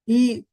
E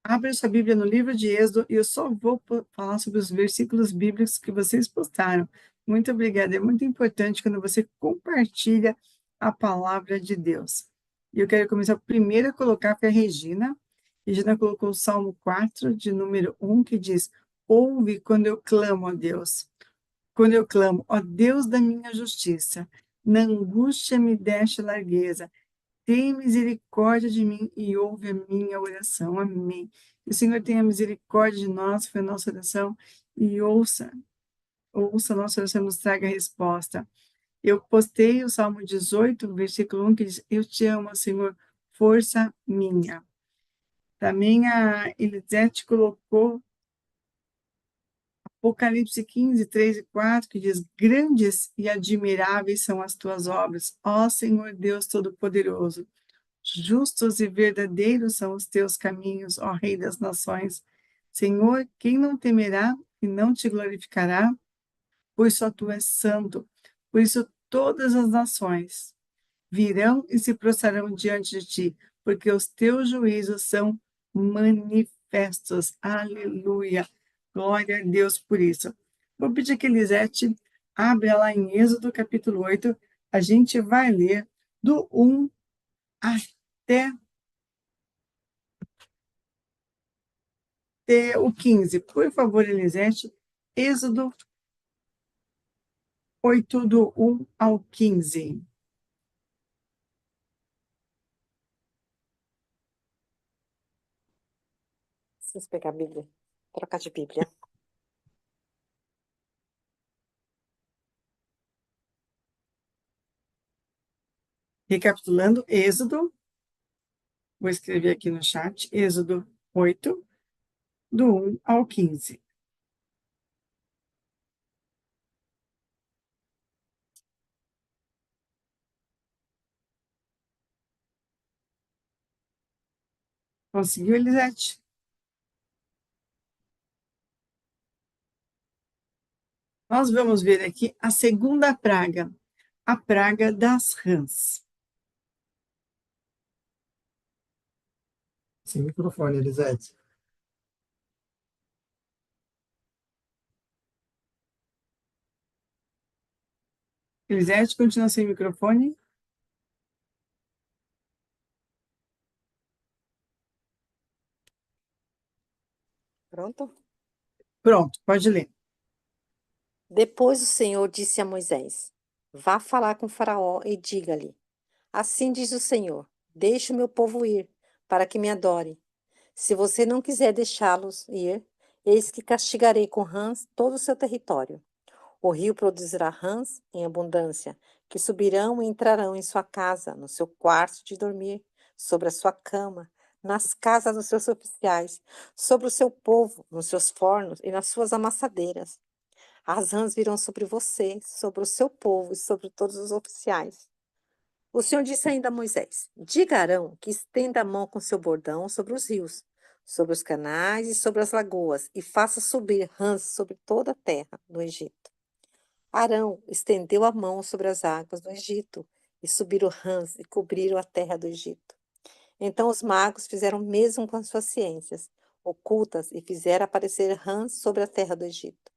abre sua Bíblia no livro de Êxodo e eu só vou falar sobre os versículos bíblicos que vocês postaram. Muito obrigada. É muito importante quando você compartilha a palavra de Deus. E eu quero começar primeiro a colocar para a Regina. Regina colocou o Salmo 4, de número 1, que diz: Ouve quando eu clamo a Deus. Quando eu clamo, ó Deus da minha justiça, na angústia me deste largueza. Tem misericórdia de mim e ouve a minha oração. Amém. Que o Senhor tenha misericórdia de nós, foi a nossa oração, e ouça a nossa oração, nos traga a resposta. Eu postei o Salmo 18, versículo 1, que diz: Eu te amo, Senhor, força minha. Também a Elisete colocou Apocalipse 15, 3 e 4, que diz: Grandes e admiráveis são as tuas obras, ó Senhor Deus Todo-Poderoso. Justos e verdadeiros são os teus caminhos, ó Rei das Nações. Senhor, quem não temerá e não te glorificará? Pois só tu és santo. Por isso todas as nações virão e se prostrarão diante de ti, porque os teus juízos são manifestos. Aleluia. Glória a Deus por isso. Vou pedir que Elisete abra lá em Êxodo capítulo 8. A gente vai ler do 1 até o 15. Por favor, Elisete, Êxodo 8, do 1 ao 15. Preciso pegar a Bíblia. Trocar de Bíblia. Recapitulando, Êxodo, vou escrever aqui no chat, Êxodo 8, do 1 ao 15. Conseguiu, Elisete? Nós vamos ver aqui a segunda praga, a praga das rãs. Sem microfone, Elisete. Elisete continua sem microfone. Pronto? Pronto, pode ler. Depois o Senhor disse a Moisés: Vá falar com Faraó e diga-lhe: Assim diz o Senhor: Deixe o meu povo ir, para que me adore. Se você não quiser deixá-los ir, eis que castigarei com rãs todo o seu território. O rio produzirá rãs em abundância, que subirão e entrarão em sua casa, no seu quarto de dormir, sobre a sua cama, nas casas dos seus oficiais, sobre o seu povo, nos seus fornos e nas suas amassadeiras. As rãs virão sobre você, sobre o seu povo e sobre todos os oficiais. O Senhor disse ainda a Moisés: Diga a Arão que estenda a mão com seu bordão sobre os rios, sobre os canais e sobre as lagoas, e faça subir rãs sobre toda a terra do Egito. Arão estendeu a mão sobre as águas do Egito, e subiram rãs e cobriram a terra do Egito. Então os magos fizeram o mesmo com as suas ciências ocultas e fizeram aparecer rãs sobre a terra do Egito.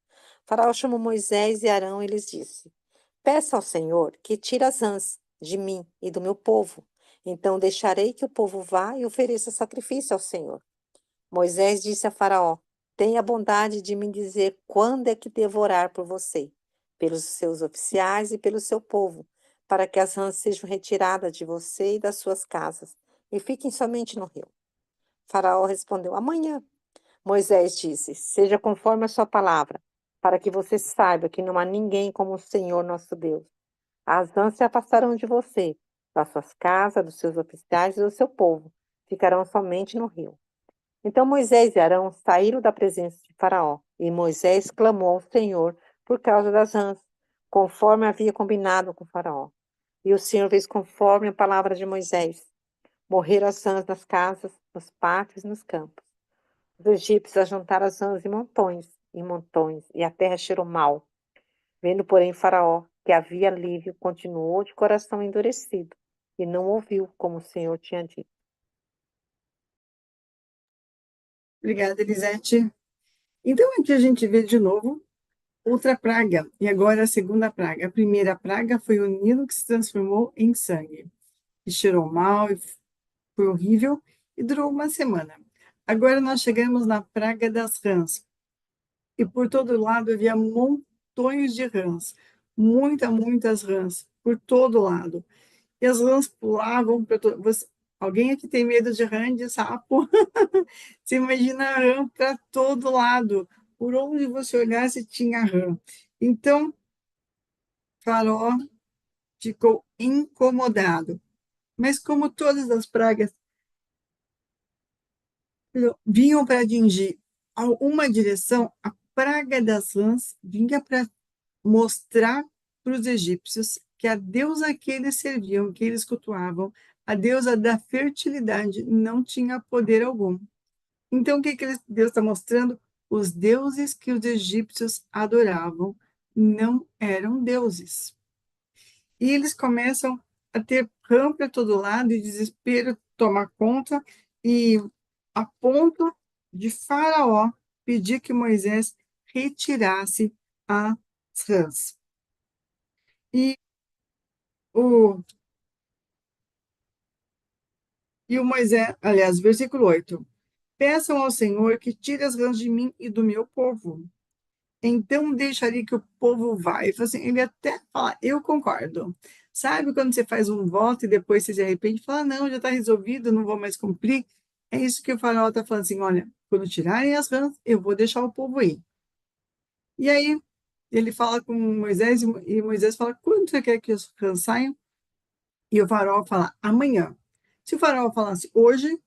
Faraó chamou Moisés e Arão e lhes disse: Peça ao Senhor que tire as rãs de mim e do meu povo. Então deixarei que o povo vá e ofereça sacrifício ao Senhor. Moisés disse a Faraó: Tenha bondade de me dizer quando é que devo orar por você, pelos seus oficiais e pelo seu povo, para que as rãs sejam retiradas de você e das suas casas, e fiquem somente no rio. Faraó respondeu: Amanhã. Moisés disse: Seja conforme a sua palavra, para que você saiba que não há ninguém como o Senhor nosso Deus. As rãs se afastarão de você, das suas casas, dos seus oficiais e do seu povo. Ficarão somente no rio. Então Moisés e Arão saíram da presença de Faraó, e Moisés clamou ao Senhor por causa das rãs, conforme havia combinado com Faraó. E o Senhor fez conforme a palavra de Moisés. Morreram as rãs nas casas, nos pátios e nos campos. Os egípcios ajuntaram as rãs em montões, e a terra cheirou mal. Vendo, porém, Faraó que havia alívio, continuou de coração endurecido, e não ouviu como o Senhor tinha dito. Obrigada, Elisete. Então, aqui a gente vê de novo outra praga, e agora a segunda praga. A primeira praga foi o Nilo que se transformou em sangue, e cheirou mal, e foi horrível, e durou uma semana. Agora nós chegamos na praga das rãs, e por todo lado havia montões de rãs, muitas rãs, por todo lado. E as rãs pulavam para todo... Alguém aqui tem medo de rã de sapo? Você imagina a rã para todo lado. Por onde você olhasse, tinha rã. Então, Faraó ficou incomodado. Mas como todas as pragas vinham para atingir uma direção, a praga das rãs vinha para mostrar para os egípcios que a deusa que eles serviam, que eles cultuavam, a deusa da fertilidade, não tinha poder algum. Então, o que Deus está mostrando? Os deuses que os egípcios adoravam não eram deuses. E eles começam a ter rã para todo lado e desespero toma conta, e a ponto de Faraó pedir que Moisés retirasse as rãs. E o, e o Moisés, aliás, versículo 8: peçam ao Senhor que tire as rãs de mim e do meu povo. Então deixaria que o povo vá. Assim, ele até fala, eu concordo. Sabe quando você faz um voto e depois você se arrepende e fala, não, já está resolvido, não vou mais cumprir? É isso que o faraó está falando assim, olha, quando tirarem as rãs, eu vou deixar o povo ir. E aí ele fala com Moisés e Moisés fala, quando você quer que os rãs saiam? E o faraó fala, amanhã. Se o faraó falasse hoje,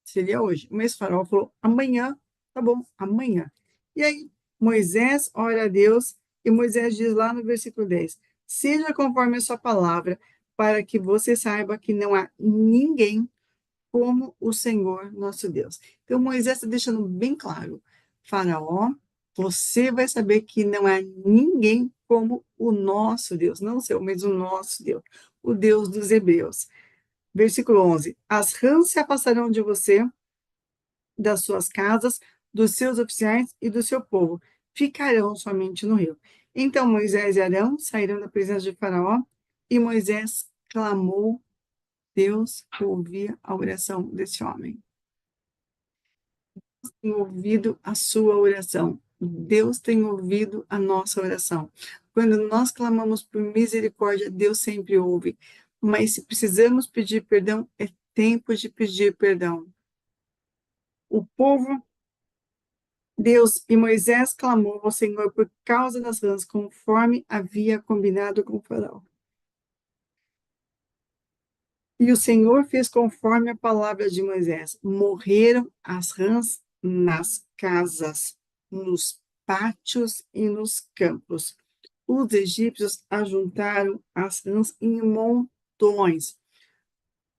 seria hoje. Mas o faraó falou, amanhã, tá bom, amanhã. E aí, Moisés ora a Deus, e Moisés diz lá no versículo 10, seja conforme a sua palavra, para que você saiba que não há ninguém como o Senhor nosso Deus. Então, Moisés está deixando bem claro, Faraó, você vai saber que não há ninguém como o nosso Deus, não o seu, mas o nosso Deus, o Deus dos hebreus. Versículo 11, as rãs se afastarão de você, das suas casas, dos seus oficiais e do seu povo. Ficarão somente no rio. Então Moisés e Arão saíram da presença de Faraó, e Moisés clamou, Deus ouvia a oração desse homem. Deus tem ouvido a sua oração. Deus tem ouvido a nossa oração. Quando nós clamamos por misericórdia, Deus sempre ouve. Mas se precisamos pedir perdão, é tempo de pedir perdão. O povo Deus e Moisés clamou ao Senhor por causa das rãs, conforme havia combinado com o faraó. E o Senhor fez conforme a palavra de Moisés. Morreram as rãs nas casas, nos pátios e nos campos. Os egípcios ajuntaram as rãs em montões.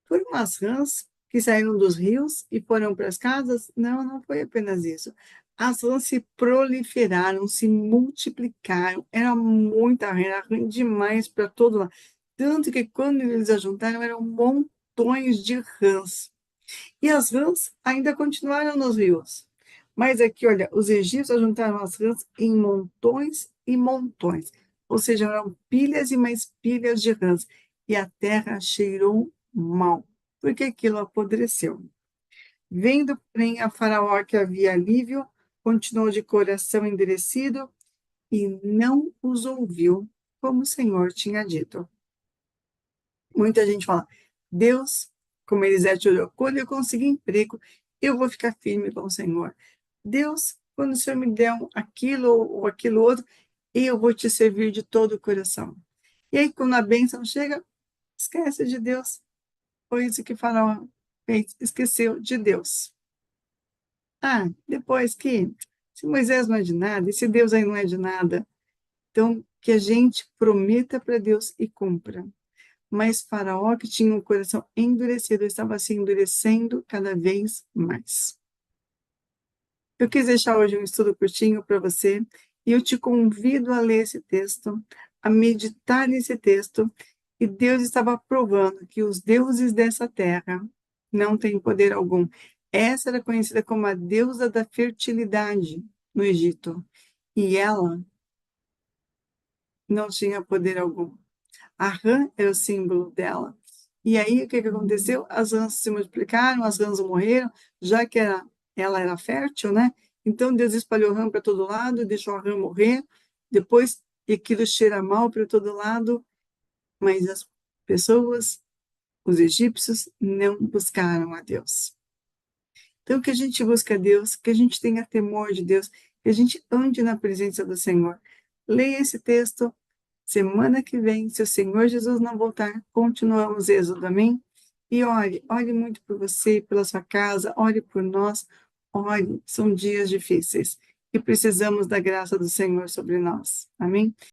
Foram as rãs que saíram dos rios e foram para as casas? Não, não foi apenas isso. As rãs se proliferaram, se multiplicaram, era muita rã, era rã demais para todo lado. Tanto que quando eles ajuntaram, eram montões de rãs. E as rãs ainda continuaram nos rios. Mas aqui, olha, os egípcios ajuntaram as rãs em montões e montões. Ou seja, eram pilhas e mais pilhas de rãs. E a terra cheirou mal, porque aquilo apodreceu. Vendo, porém, a Faraó que havia alívio, continuou de coração endurecido e não os ouviu, como o Senhor tinha dito. Muita gente fala, Deus, como Elisete orou, quando eu conseguir emprego, eu vou ficar firme com o Senhor. Deus, quando o Senhor me der aquilo ou aquilo outro, eu vou te servir de todo o coração. E aí, quando a bênção chega, esquece de Deus. Foi isso que Faraó fez, esqueceu de Deus. Ah, depois que, se Moisés não é de nada, e se Deus aí não é de nada, então que a gente prometa para Deus e cumpra. Mas Faraó, que tinha um coração endurecido, estava se endurecendo cada vez mais. Eu quis deixar hoje um estudo curtinho para você, e eu te convido a ler esse texto, a meditar nesse texto, e Deus estava provando que os deuses dessa terra não têm poder algum. Essa era conhecida como a deusa da fertilidade no Egito. E ela não tinha poder algum. A rã era o símbolo dela. E aí, o que aconteceu? As rãs se multiplicaram, as rãs morreram, já que ela era fértil, né? Então, Deus espalhou rã para todo lado, deixou a rã morrer. Depois, aquilo cheira mal para todo lado, mas as pessoas, os egípcios, não buscaram a Deus. Então, que a gente busque a Deus, que a gente tenha temor de Deus, que a gente ande na presença do Senhor. Leia esse texto. Semana que vem, se o Senhor Jesus não voltar, continuamos Êxodo, amém? E ore muito por você, pela sua casa, ore por nós, ore, são dias difíceis e precisamos da graça do Senhor sobre nós, amém?